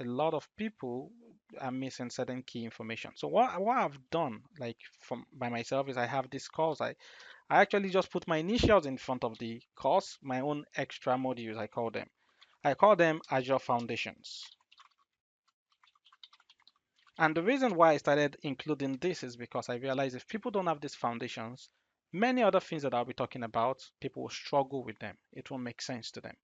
a lot of people are missing certain key information. So what I've done, like from by myself, is I have this course. I actually just put my initials in front of the course, my own extra modules, I call them. I call them Azure Foundations. And the reason why I started including this is because I realized if people don't have these foundations, many other things that I'll be talking about, people will struggle with them. It won't make sense to them.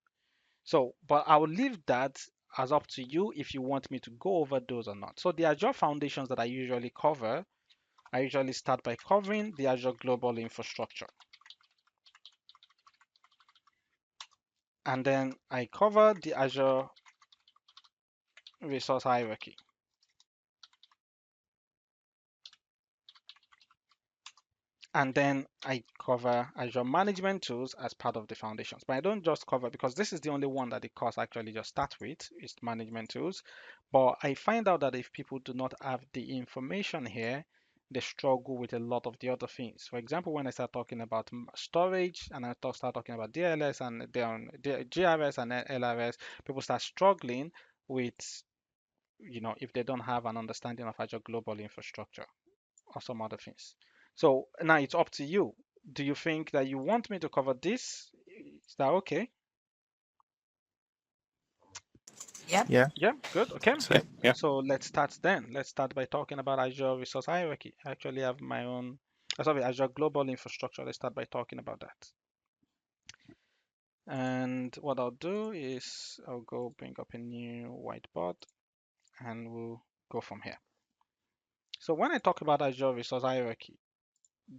So, but I will leave that as up to you if you want me to go over those or not. So the Azure foundations that I usually cover, I usually start by covering the Azure Global Infrastructure. And then I cover the Azure Resource Hierarchy. And then I cover Azure Management Tools as part of the foundations. But I don't just cover, because this is the only one that the course actually just starts with, is Management Tools. But I find out that if people do not have the information here, they struggle with a lot of the other things. For example, when I start talking about storage and I start talking about DLS and then GRS and LRS, people start struggling with, if they don't have an understanding of Azure Global Infrastructure or some other things. So now it's up to you. Do you think that you want me to cover this? Is that okay? Yep. Yeah. Yeah, good. Okay. So yeah. So let's start then. Let's start by talking about Azure Resource Hierarchy. I actually have my own, sorry, Azure Global Infrastructure. Let's start by talking about that. And what I'll do is I'll go bring up a new whiteboard and we'll go from here. So when I talk about Azure Resource Hierarchy,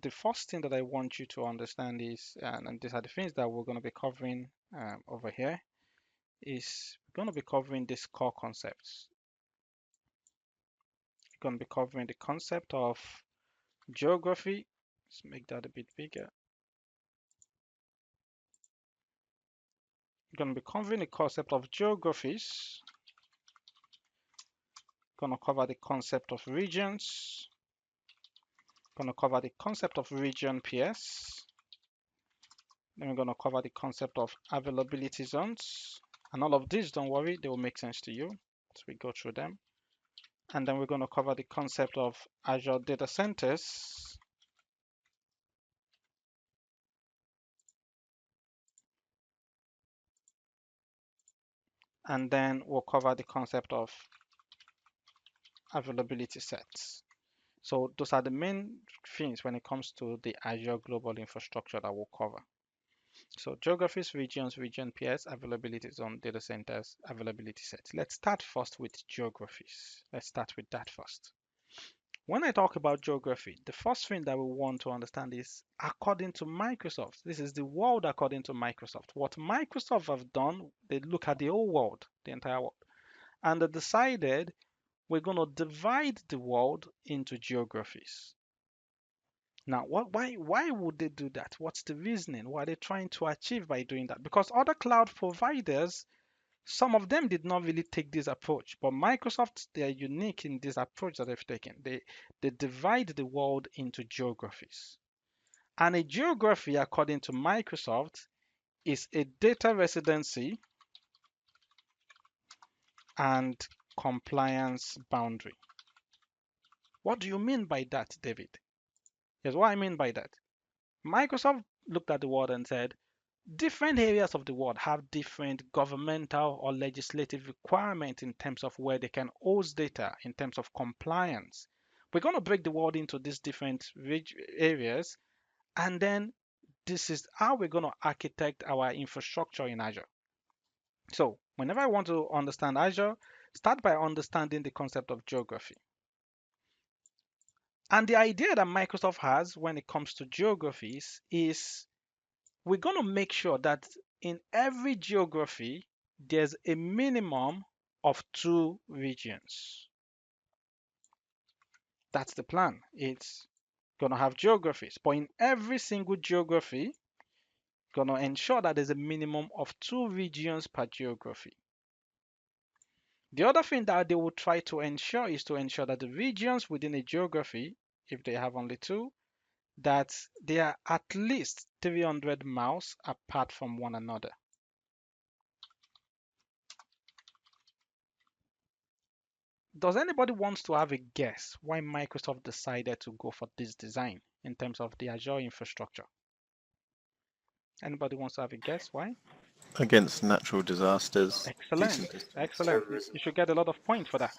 the first thing that I want you to understand is, and these are the things that we're going to be covering over here, is we're going to be covering these core concepts. We're going to be covering the concept of geography. Let's make that a bit bigger. We're going to be covering the concept of geographies. We're going to cover the concept of regions. We're going to cover the concept of region PS. Then we're going to cover the concept of availability zones. And all of these, don't worry, they will make sense to you as we go through them. And then we're going to cover the concept of Azure data centers. And then we'll cover the concept of availability sets. So those are the main things when it comes to the Azure global infrastructure that we'll cover. So geographies, regions, region pairs, availability zone, data centers, availability sets. Let's start first with geographies. Let's start with that first. When I talk about geography, the first thing that we want to understand is according to Microsoft. This is the world according to Microsoft. What Microsoft have done, they look at the whole world, the entire world, and they decided we're going to divide the world into geographies. Now, why would they do that? What's the reasoning? What are they trying to achieve by doing that? Because other cloud providers, some of them did not really take this approach, but Microsoft, they are unique in this approach that they've taken. They divide the world into geographies. And a geography, according to Microsoft, is a data residency and compliance boundary. What do you mean by that, David? Here's what I mean by that. Microsoft looked at the world and said, different areas of the world have different governmental or legislative requirements in terms of where they can host data, in terms of compliance. We're going to break the world into these different areas, and then this is how we're going to architect our infrastructure in Azure. So, whenever I want to understand Azure, start by understanding the concept of geography. And the idea that Microsoft has when it comes to geographies is we're going to make sure that in every geography, there's a minimum of 2 regions. That's the plan. It's going to have geographies, but in every single geography, going to ensure that there's a minimum of 2 regions per geography. The other thing that they will try to ensure is to ensure that the regions within a geography, if they have only 2, that they are at least 300 miles apart from one another. Does anybody wants to have a guess why Microsoft decided to go for this design in terms of the Azure infrastructure? Anybody wants to have a guess why? Against natural disasters, Excellent, decent distance, excellent. terrorism. You should get a lot of points for that.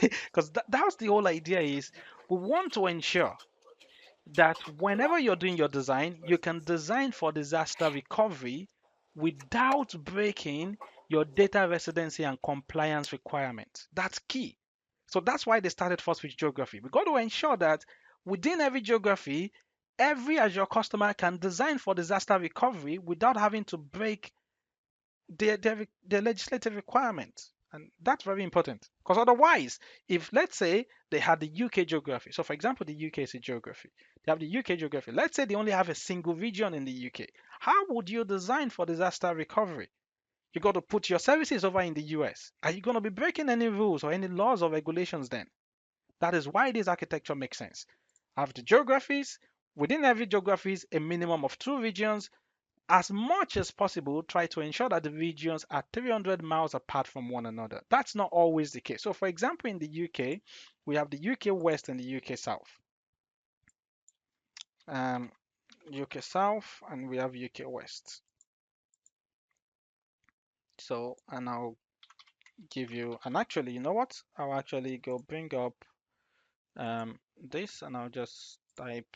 Because that's the whole idea is we want to ensure that whenever you're doing your design, you can design for disaster recovery without breaking your data residency and compliance requirements. That's key. So that's why they started first with geography. We got to ensure that within every geography, every Azure customer can design for disaster recovery without having to break their legislative requirements. And that's very important because otherwise, if let's say they had the UK geography, so for example, the UK is a geography, they have the UK geography. Let's say they only have a single region in the UK. How would you design for disaster recovery? You got to put your services over in the US. Are you going to be breaking any rules or any laws or regulations then? That is why this architecture makes sense. Have the geographies, within every geographies, a minimum of two regions, as much as possible, try to ensure that the regions are 300 miles apart from one another. That's not always the case. So, for example, in the UK, we have the UK West and the UK South. Um, UK South and we have UK West. So, and I'll give you, and actually, you know what? I'll actually go bring up this and I'll just type,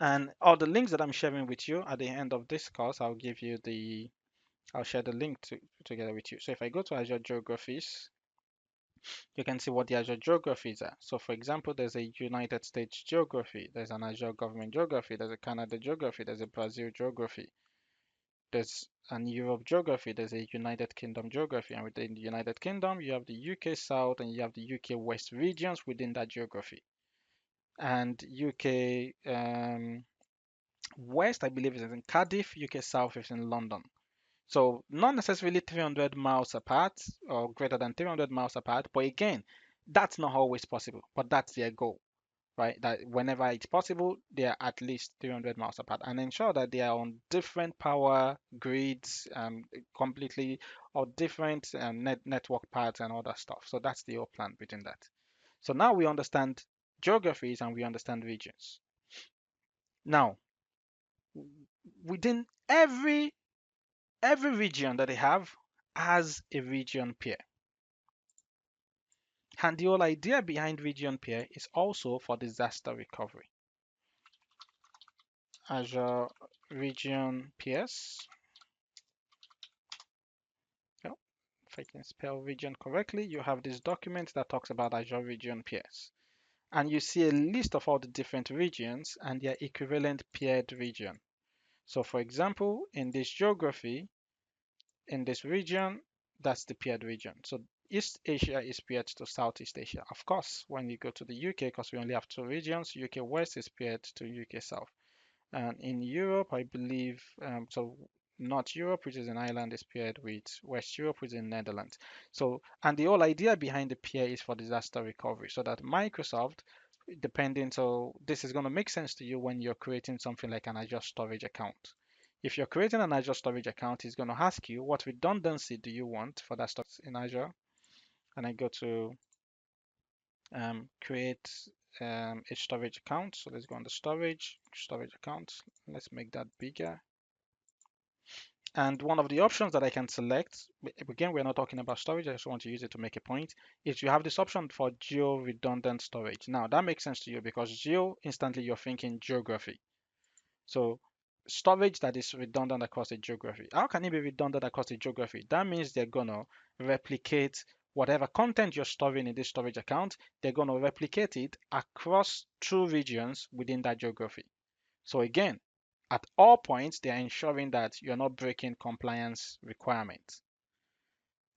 and all the links that I'm sharing with you at the end of this course, I'll give you I'll share the link together with you. So if I go to Azure Geographies, you can see what the Azure geographies are. So for example, there's a United States geography, there's an Azure government geography, there's a Canada geography, there's a Brazil geography, there's an Europe geography, there's a United Kingdom geography, and within the United Kingdom, you have the UK South and you have the UK West regions within that geography. And UK West, I believe, is in Cardiff, UK South is in London. So not necessarily 300 miles apart or greater than 300 miles apart, but again, that's not always possible, but that's their goal, right? That whenever it's possible, they are at least 300 miles apart and ensure that they are on different power grids, completely, or different network paths and all that stuff. So that's the whole plan within that. So now we understand geographies and we understand regions. Now, within every region that they have has a region peer. And the whole idea behind region peer is also for disaster recovery. Azure region peers. Oh, if I can spell region correctly, you have this document that talks about Azure region peers. And you see a list of all the different regions and their equivalent paired region. So for example, in this geography, in this region, that's the paired region. So East Asia is paired to Southeast Asia. Of course, when you go to the UK, because we only have two regions, UK West is paired to UK South. And in Europe, I believe, so North Europe, which is in Ireland, is paired with West Europe, which is in Netherlands. So, and the whole idea behind the pair is for disaster recovery, so that Microsoft, depending, so this is going to make sense to you when you're creating something like an Azure storage account. If you're creating an Azure storage account, it's going to ask you what redundancy do you want for that stuff in Azure. And I go to create a storage account. So let's go on the storage account. Let's make that bigger. And one of the options that I can select, again, we're not talking about storage, I just want to use it to make a point, is you have this option for geo redundant storage. Now that makes sense to you because geo, instantly you're thinking geography. So storage that is redundant across a geography. How can it be redundant across a geography? That means they're gonna replicate whatever content you're storing in this storage account, they're gonna replicate it across two regions within that geography. So again, at all points, they are ensuring that you're not breaking compliance requirements.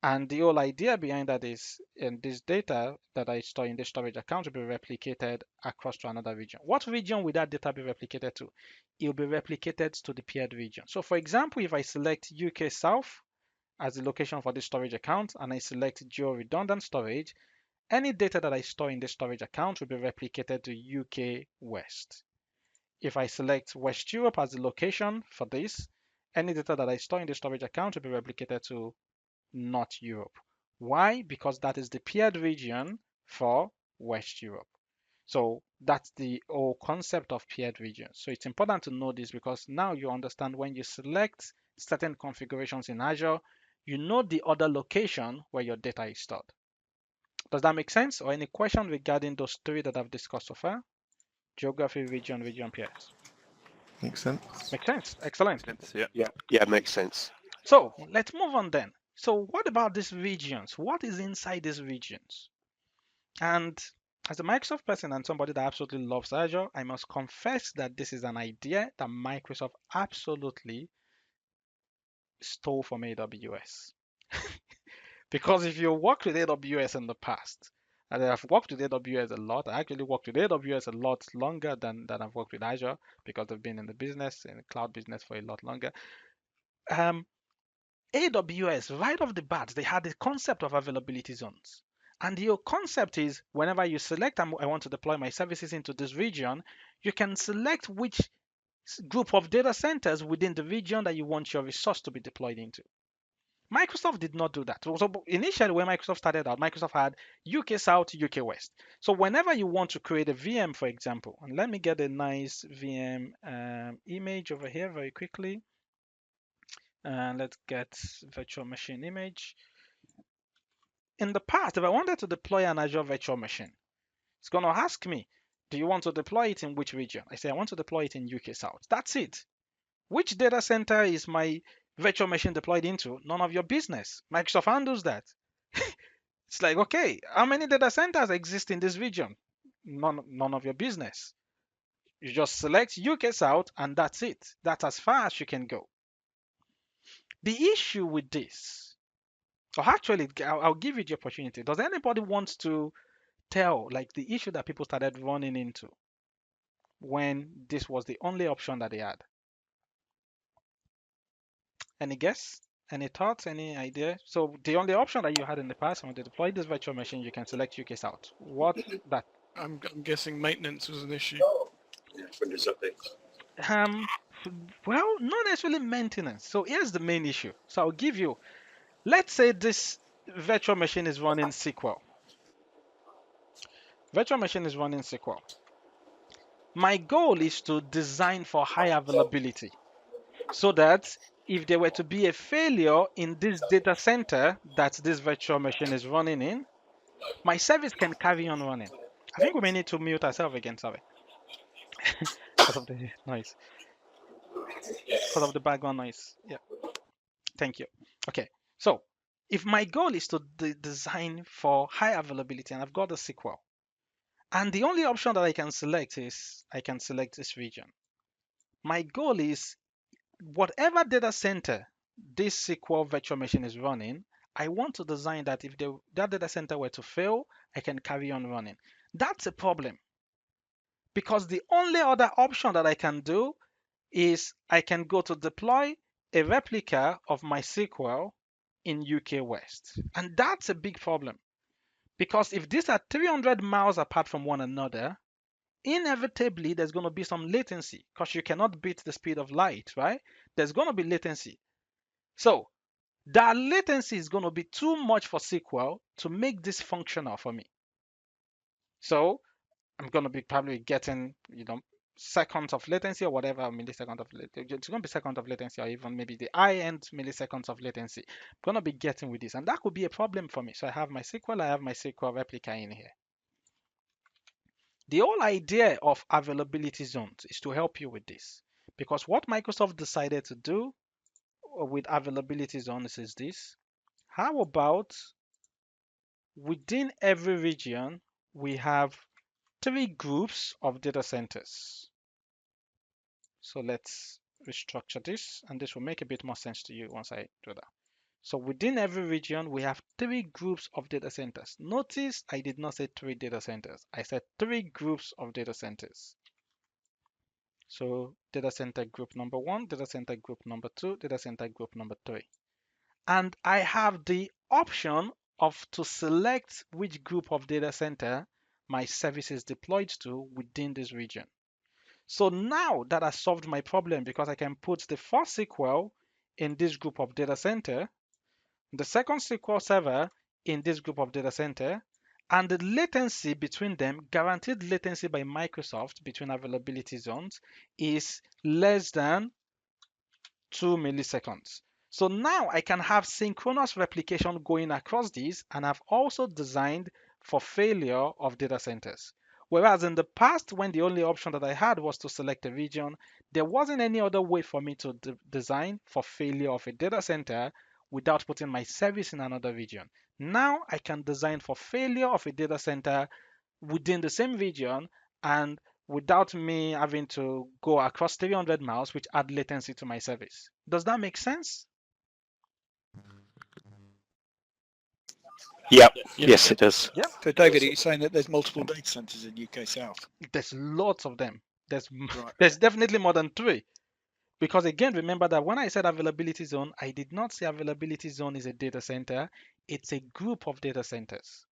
And the whole idea behind that is in this data that I store in the storage account will be replicated across to another region. What region will that data be replicated to? It will be replicated to the paired region. So for example, if I select UK South as the location for this storage account and I select geo redundant storage, any data that I store in the storage account will be replicated to UK West. If I select West Europe as the location for this, any data that I store in the storage account will be replicated to not Europe. Why? Because that is the paired region for West Europe. So that's the whole concept of paired regions. So it's important to know this because now you understand when you select certain configurations in Azure, you know the other location where your data is stored. Does that make sense? Or any question regarding those three that I've discussed so far? Geography, region, region pairs. Makes sense. Makes sense. Excellent. Yeah. Yeah, makes sense. So let's move on then. So what about these regions? What is inside these regions? And as a Microsoft person and somebody that absolutely loves Azure, I must confess that this is an idea that Microsoft absolutely stole from AWS. Because if you worked with AWS in the past, and I've worked with AWS a lot, I actually worked with AWS a lot longer than I've worked with Azure because I've been in the business, in the cloud business for a lot longer. AWS, right off the bat, they had the concept of availability zones. And your concept is whenever you select, I want to deploy my services into this region, you can select which group of data centers within the region that you want your resource to be deployed into. Microsoft did not do that. So initially, when Microsoft started out, Microsoft had UK South, UK West. So whenever you want to create a VM, for example, and let me get a nice VM image over here very quickly. And let's get virtual machine image. In the past, if I wanted to deploy an Azure virtual machine, it's going to ask me, do you want to deploy it in which region? I say, I want to deploy it in UK South. That's it. Which data center is my virtual machine deployed into? None of your business. Microsoft handles that. It's like, okay, how many data centers exist in this region? None of your business. You just select UK South and that's it. That's as far as you can go. The issue with this, or actually, I'll give you the opportunity. Does anybody want to tell like the issue that people started running into when this was the only option that they had? Any guess? Any thoughts? Any idea? So the only option that you had in the past when to deploy this virtual machine, you can select UK South. What that? I'm guessing maintenance was an issue. Windows updates. Um, well, not necessarily maintenance. So here's the main issue. So I'll give you. Let's say this virtual machine is running SQL. Virtual machine is running SQL. My goal is to design for high availability so that if there were to be a failure in this data center that this virtual machine is running in, my service can carry on running. I think we may need to mute ourselves again, sorry, because of the noise, because of the background noise. Yeah, thank you. Okay, so if my goal is to design for high availability and I've got a SQL, and the only option that I can select is I can select this region. My goal is whatever data center this SQL virtual machine is running, I want to design that if that data center were to fail, I can carry on running. That's a problem because the only other option that I can do is I can go to deploy a replica of my SQL in UK West. And that's a big problem because if these are 300 miles apart from one another, inevitably there's going to be some latency because you cannot beat the speed of light, right? There's going to be latency. So that latency is going to be too much for SQL to make this functional for me. So I'm going to be probably getting, seconds of latency or whatever, milliseconds of latency. It's going to be seconds of latency or even maybe the high-end milliseconds of latency. I'm going to be getting with this. And that could be a problem for me. So I have my SQL, I have my SQL replica in here. The whole idea of availability zones is to help you with this. Because what Microsoft decided to do with availability zones is this. How about within every region, we have 3 groups of data centers. So let's restructure this, and this will make a bit more sense to you once I do that. So within every region, we have 3 groups of data centers. Notice I did not say 3 data centers. I said 3 groups of data centers. So data center group number 1, data center group number 2, data center group number 3. And I have the option of to select which group of data center my service is deployed to within this region. So now that I solved my problem because I can put the first SQL in this group of data center, the second SQL server in this group of data center, and the latency between them, guaranteed latency by Microsoft between availability zones, is less than 2 milliseconds. So now I can have synchronous replication going across these, and I've also designed for failure of data centers. Whereas in the past, when the only option that I had was to select a region, there wasn't any other way for me to design for failure of a data center without putting my service in another region. Now I can design for failure of a data center within the same region and without me having to go across 300 miles, which add latency to my service. Does that make sense? Yep. Yep. Yes, it does. Yeah, So, David, are you saying that there's multiple data centers in UK South? there's lots of them. There's Right. there's definitely more than 3. Because again, remember that when I said availability zone, I did not say availability zone is a data center. It's a group of data centers.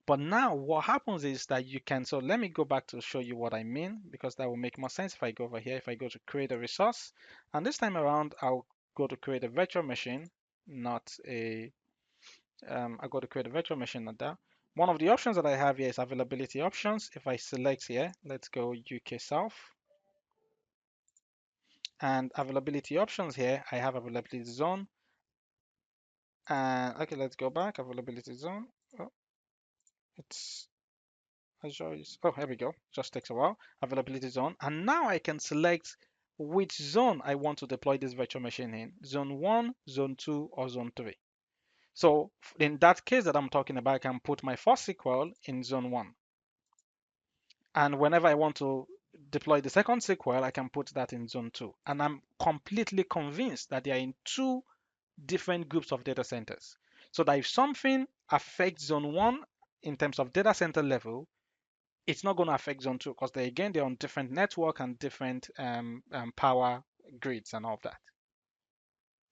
But now what happens is that you can, so let me go back to show you what I mean, because that will make more sense if I go over here, if I go to create a resource, and this time around, I'll go to create a virtual machine, not a, I go to create a virtual machine, not that. One of the options that I have here is availability options. If I select here, let's go UK South, and availability options here, I have availability zone, and okay, let's go back, availability zone. Oh, it's Azure is, oh, here we go. Just takes a while. Availability zone. And now I can select which zone I want to deploy this virtual machine in. Zone 1, Zone 2, or Zone 3. So in that case that I'm talking about, I can put my first SQL in Zone 1. And whenever I want to deploy the second SQL, I can put that in Zone 2. And I'm completely convinced that they are in 2 different groups of data centers. So that if something affects Zone 1 in terms of data center level, it's not going to affect zone 2 because they're on different network and different power grids and all of that.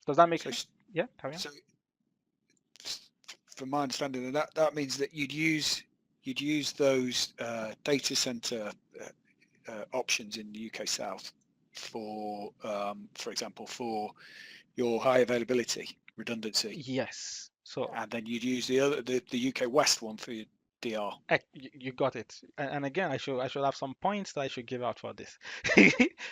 Does that make So, sense? Yeah, carry on. so from my understanding, that means that you'd use those data center options in the UK South for example, for your high availability redundancy, Yes. So and then you'd use the UK West one for your DR. you got it. And again, I should have some points that I should give out for this.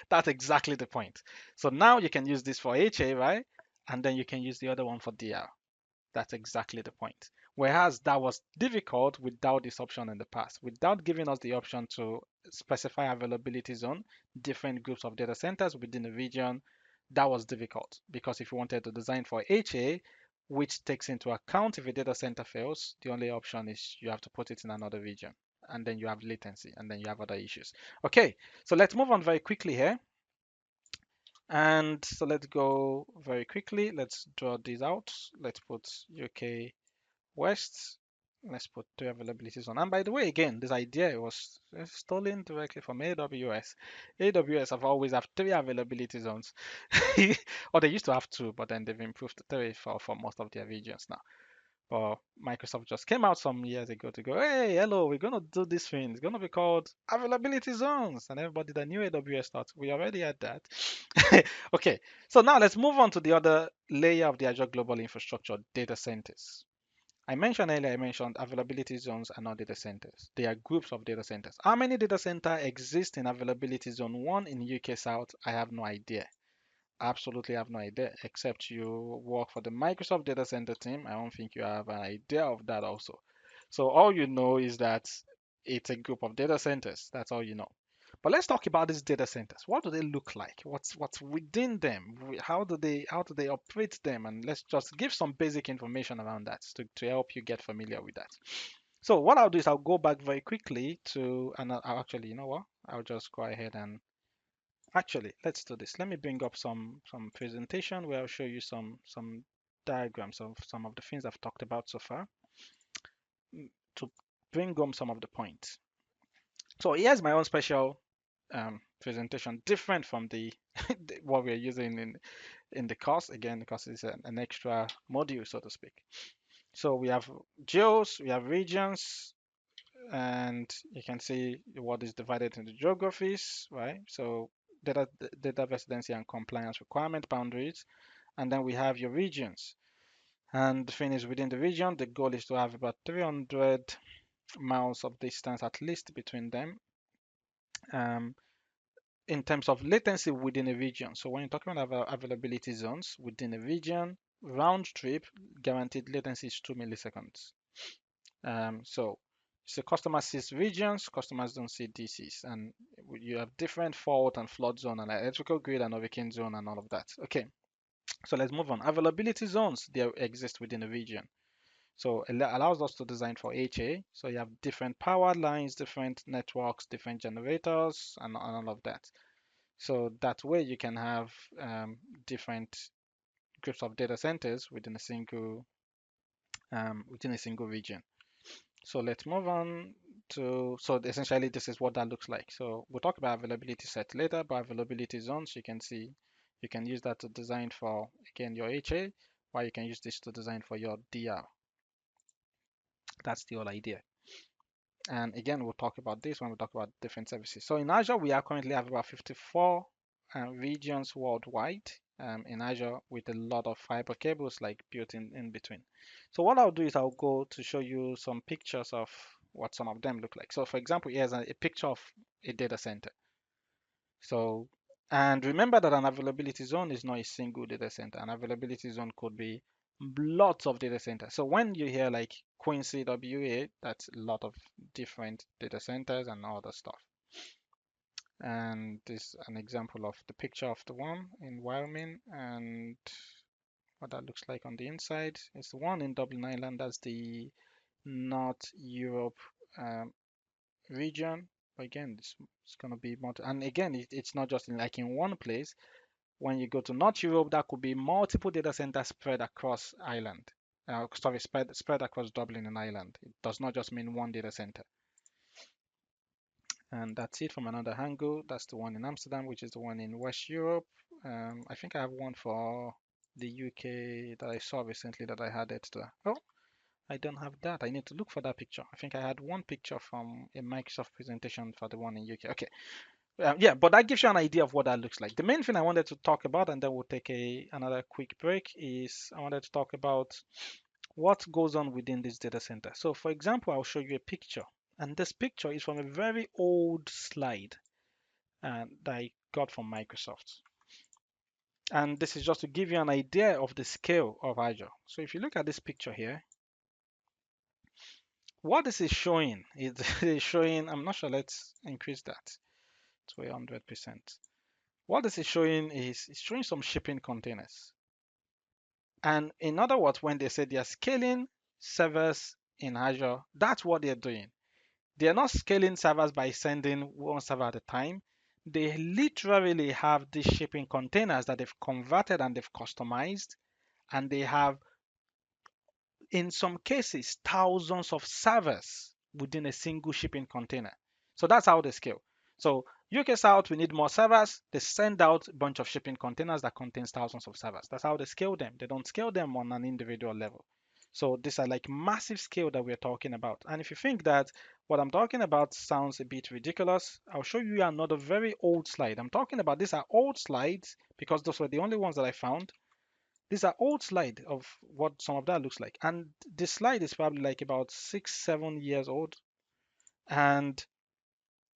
That's exactly the point. So now you can use this for HA, right? And then you can use the other one for DR. That's exactly the point. Whereas that was difficult without this option in the past, without giving us the option to specify availability zone, different groups of data centers within the region, that was difficult because if you wanted to design for HA, which takes into account if a data center fails, the only option is you have to put it in another region and then you have latency and then you have other issues. Okay, so let's move on very quickly here. And so let's go very quickly. Let's draw these out. Let's put UK West. Let's put 3 availabilities on. And by the way, again, this idea was stolen directly from AWS. AWS have always have 3 availability zones. Or they used to have 2, but then they've improved to 3 for most of their regions now. But Microsoft just came out some years ago to go, hey, hello, we're going to do this thing. It's going to be called availability zones. And everybody that knew AWS thought, we already had that. Okay, so now let's move on to the other layer of the Azure Global Infrastructure, data centers. I mentioned earlier, I mentioned availability zones are not data centers. They are groups of data centers. How many data centers exist in availability zone 1 in UK South? I have no idea. Absolutely have no idea, except you work for the Microsoft data center team. I don't think you have an idea of that also. So all you know is that it's a group of data centers. That's all you know. But let's talk about these data centers. What do they look like? What's within them? How do they operate them? And let's just give some basic information around that to help you get familiar with that. So what I'll do is I'll go back very quickly to, and I'll actually, you know what? I'll just go ahead and actually, let's do this. Let me bring up some presentation where I'll show you some diagrams of some of the things I've talked about so far to bring home some of the points. So here's my own special presentation, different from the what we're using in the course. Again, because it's an extra module, so to speak. So we have geos, we have regions, and you can see what is divided into geographies, right? So data residency and compliance requirement boundaries, and then we have your regions. And the thing is, within the region, the goal is to have about 300 miles of distance at least between them. In terms of latency within a region. So when you're talking about availability zones within a region, round trip guaranteed latency is 2 milliseconds. So customer sees regions, customers don't see DCs, and you have different fault and flood zone and electrical grid and hurricane zone and all of that. Okay, so let's move on. Availability zones, they exist within a region. So it allows us to design for HA. So you have different power lines, different networks, different generators, and all of that. So that way you can have different groups of data centers within a single region. So let's move on to, so essentially this is what that looks like. So we'll talk about availability set later, but availability zones, you can see, you can use that to design for, again, your HA, or you can use this to design for your DR. That's the whole idea. And again, we'll talk about this when we talk about different services. So in Azure, we are currently have about 54 regions worldwide in Azure with a lot of fiber cables like built in between. So what I'll do is I'll go to show you some pictures of what some of them look like. So for example, here's a picture of a data center. So, and remember that an availability zone is not a single data center. An availability zone could be lots of data centers. So when you hear like Quincy WA, that's a lot of different data centers and all the stuff. And this is an example of the picture of the one in Wyoming and what that looks like on the inside. It's the one in Dublin Island. That's the North Europe region. Again, it's going to be multi, and again, it's not just like in one place. When you go to North Europe, that could be multiple data centers spread across Ireland. Spread across Dublin and Ireland. It does not just mean one data center. And that's it from another angle. That's the one in Amsterdam, which is the one in West Europe. I think I have one for the UK that I saw recently that I had it there. Oh, I don't have that. I need to look for that picture. I think I had one picture from a Microsoft presentation for the one in UK. Okay. Yeah, but that gives you an idea of what that looks like. The main thing I wanted to talk about, and then we'll take another quick break, is I wanted to talk about what goes on within this data center. So for example, I'll show you a picture. And this picture is from a very old slide that I got from Microsoft. And this is just to give you an idea of the scale of Azure. So if you look at this picture here, what this is showing is showing, I'm not sure, let's increase that to 100%. What this is showing is it's showing some shipping containers. And in other words, when they say they are scaling servers in Azure, that's what they're doing. They are not scaling servers by sending one server at a time. They literally have these shipping containers that they've converted and they've customized, and they have, in some cases, thousands of servers within a single shipping container. So that's how they scale. So UK South, we need more servers. They send out a bunch of shipping containers that contains thousands of servers. That's how they scale them. They don't scale them on an individual level. So these are like massive scale that we're talking about. And if you think that what I'm talking about sounds a bit ridiculous, I'll show you another very old slide. I'm talking about, these are old slides because those were the only ones that I found. These are old slides of what some of that looks like. And this slide is probably like about 6-7 years old. And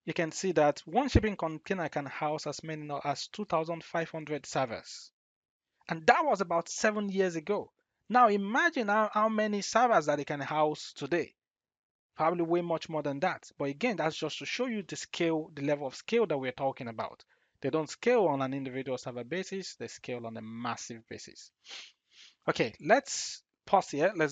you can see that one shipping container can house as many as 2,500 servers. And that was about 7 years ago. Now imagine how many servers that it can house today. Probably way much more than that. But again, that's just to show you the scale, the level of scale that we're talking about. They don't scale on an individual server basis, they scale on a massive basis. Okay, let's pause here. Let's